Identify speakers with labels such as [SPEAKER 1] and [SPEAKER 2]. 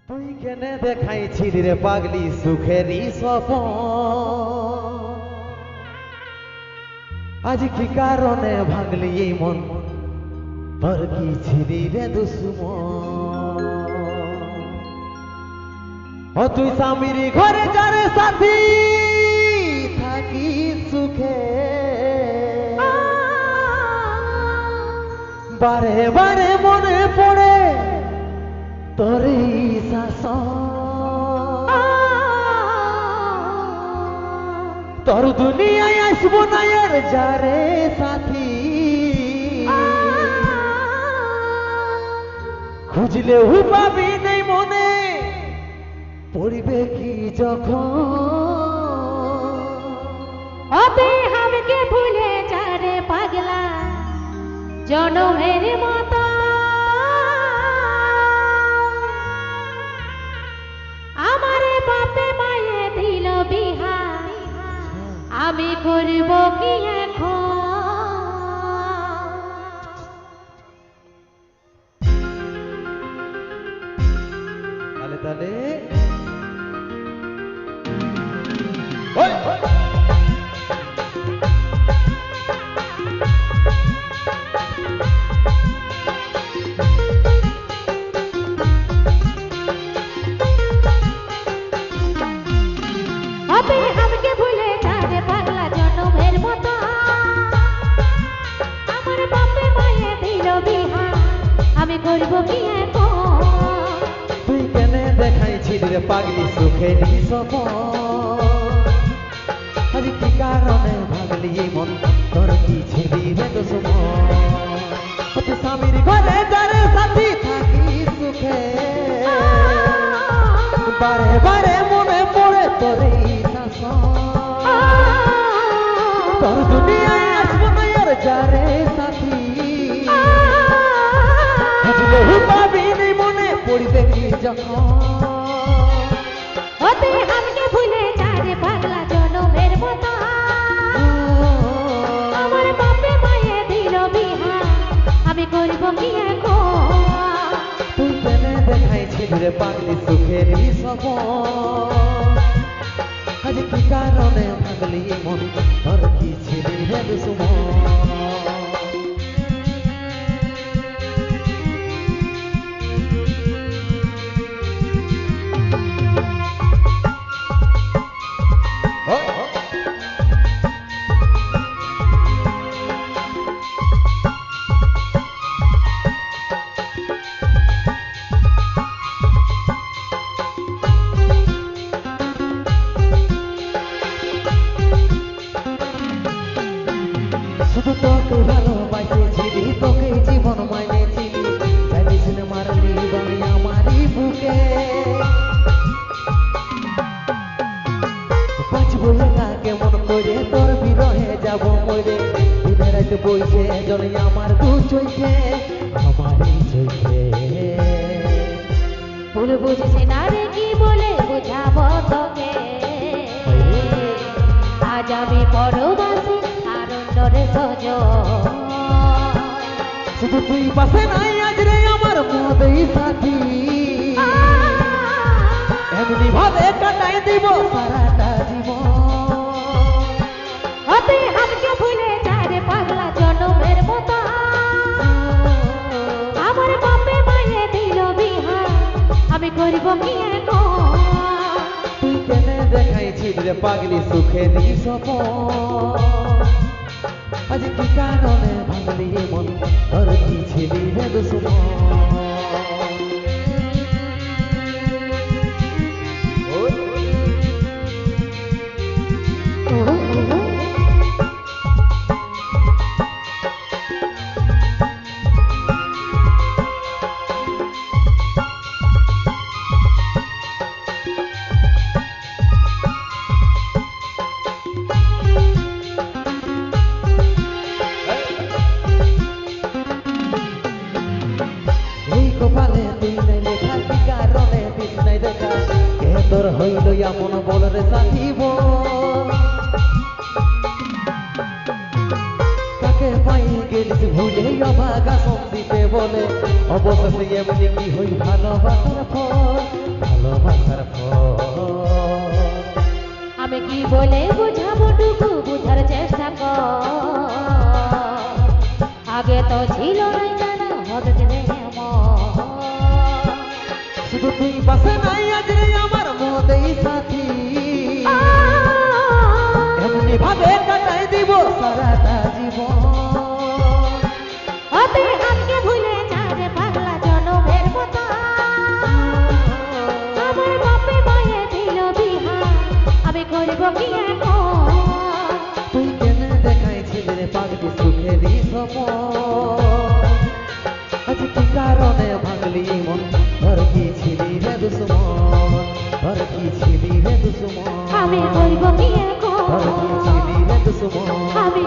[SPEAKER 1] তুই কেনে দেখাইছিলি রে পাগলি সুখেরই স্বপ্ন, আজ কি কারণে ভাঙলি এই মন, তোর কি ছিলি রে দুশ্মন? ও তুই স্বামীর ঘরে যারে সাথী থাকি সুখে, বারে বারে মনে পড়ে তোর শাসন। তোর দুনিয়ায় আসবো না আর যারে সাথী, খুঁজলেও পাবি নেই মনে পড়বে কি যখন।
[SPEAKER 2] অবে আমাকে ভুলে যারে পাগলা জনমের মতো, আমারে বাপে মায়ে দিল বিহা, আমি করব কি এখন?
[SPEAKER 1] তালে তালে
[SPEAKER 2] অবে আমাকে ভুলে যারে পাগলা জনমের মতো, আমার বাপে মায়ে দিল বিহা, আমি করব কি এখন?
[SPEAKER 1] তুই কেনে দেখাইছিলি রে পাগলি সুখেরই স্বপ্ন, আজ কি কারণে ভাঙলি এই মন, তোর কি ছিলি রে দুশ্মন? তুই স্বামীর ঘরে যারে সাথী থাকি সুখে, বারে বারে মনে পড়ে তোর শাসন। তোর দুনিয়ায় আসবো না আর যারে সাথী, খুঁজলেও পাবি নেই মনে পড়বে কি যখন।
[SPEAKER 2] ওতে আমাকে ভুলে যারে পাগলা জনমের মতো, আমার বাপে মায়ে দিল বিহা, আমি করব কি এখন?
[SPEAKER 1] তুই কেনে দেখাইছিলি রে পাগলি সুখেরই স্বপ্ন, আজ কি কারণে ভাঙলি মন, তোর কি ছিলি রে দুশ্মন? শুধু তোকে ভালোবাসেছিলি, তোকে জীবন মাইনেছিলি, জানিস না মারলি বাড়ি আমারই বুকে। বাঁচবো একা কেমন করে, তোর বিরহে যাব মরে, দিনে রাতে বইছে জলে আমার দু চোখে, আমারই চোখে।
[SPEAKER 2] ভুল বুঝছি না রে কি বলে বুঝাবো তোকে, আজ আমি পরবাসী আর অন্যরে সজন।
[SPEAKER 1] শুধু তুই পাশে নাই আজ রে আমার মদেই সাথী, এমনি ভাবে কাটাই দিব সারাটা জীবন।
[SPEAKER 2] ওতে আমাকে ভুলে যারে পাগলা জনমের মতো, আমার বাপে মায়ে দিল বিহা, আমি করব কি এখন?
[SPEAKER 1] তুই কেনে দেখাইছিলি রে পাগলি সুখেরই স্বপ্ন, আজ কি কারণে ভাঙলি এ মন, তোর কি ছিলি রে দুশ্মন? এই কপালে তুই নাই লেখা, কি কারণে দিস নাই দেখা, কে তোর হইল এমন বল রে সাথী বল। কাকে পাই গেলিস ভুলে অভাগা সন্দীপে বলে, অবশেষে এমনি কি হই ভালোবাসার ফল। শুধু তুই বাসে নাই আজ রে আমার মদেই সাথী এমনি ভাবে কাটাই দিব সারাটা জীবন
[SPEAKER 2] তুই আজকে ভুলে যা রে পাগলা জনমের মতো আমার বাপে মায়ে দিল বিহা আমি করব কি এখন
[SPEAKER 1] তুই কেন দেখাইছিলি রে পাগলি সুখেরই সপন আজ কি কারণে ভাঙলি মন ধর কি ছিলি রে দুশ্মন ধর কি ছিলি রে দুশ্মন
[SPEAKER 2] আমি করব কি
[SPEAKER 1] ধর
[SPEAKER 2] এখন
[SPEAKER 1] কি ছিলি রে দুশ্মন
[SPEAKER 2] আমি